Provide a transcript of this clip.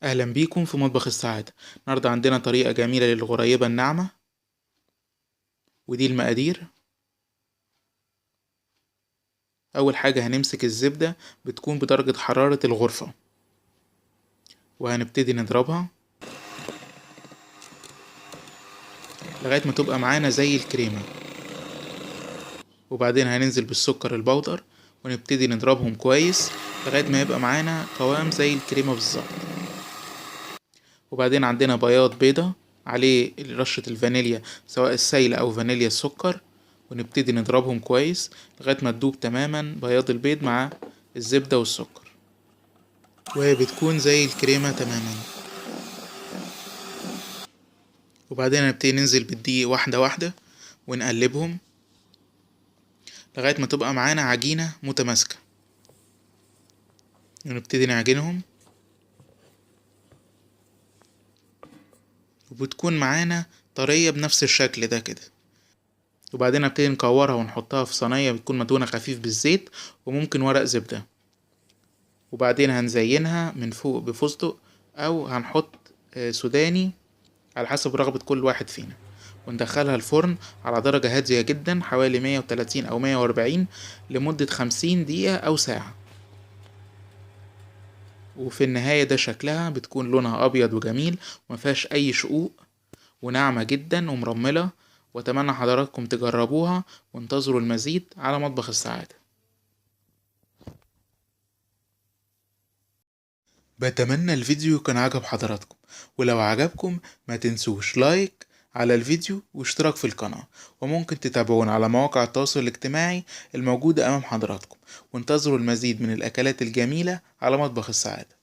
أهلا بيكم في مطبخ السعادة. النهاردة عندنا طريقة جميلة للغريبة الناعمة، ودي المقادير. أول حاجة هنمسك الزبدة، بتكون بدرجة حرارة الغرفة، وهنبتدي نضربها لغاية ما تبقى معانا زي الكريمة. وبعدين هننزل بالسكر البودر ونبتدي نضربهم كويس لغاية ما يبقى معانا قوام زي الكريمة بالظبط. وبعدين عندنا بياض بيضة عليه رشة الفانيليا، سواء السايلة أو فانيليا السكر، ونبتدي نضربهم كويس لغاية ما تدوب تماما بياض البيض مع الزبدة والسكر، وهي بتكون زي الكريمة تماما. وبعدين نبتدي ننزل بالدقيق واحدة واحدة ونقلبهم لغاية ما تبقى معانا عجينة متماسكة، ونبتدي نعجنهم وبتكون معانا طرية بنفس الشكل ده كده. وبعدين نبتدي نكورها ونحطها في صينية بتكون مدهونة خفيف بالزيت وممكن ورق زبدة. وبعدين هنزينها من فوق بفستق أو هنحط سوداني على حسب رغبة كل واحد فينا، وندخلها الفرن على درجة هادية جدا حوالي 130 أو 140 لمدة 50 دقيقة أو ساعة. وفي النهاية ده شكلها، بتكون لونها أبيض وجميل ومفيهاش أي شقوق وناعمة جدا ومرملة. وأتمنى حضراتكم تجربوها، وانتظروا المزيد على مطبخ السعادة. بتمنى الفيديو كان عجب حضراتكم، ولو عجبكم ما تنسوش لايك على الفيديو واشتراك في القناة، وممكن تتابعونا على مواقع التواصل الاجتماعي الموجودة أمام حضراتكم. وانتظروا المزيد من الأكلات الجميلة على مطبخ السعادة.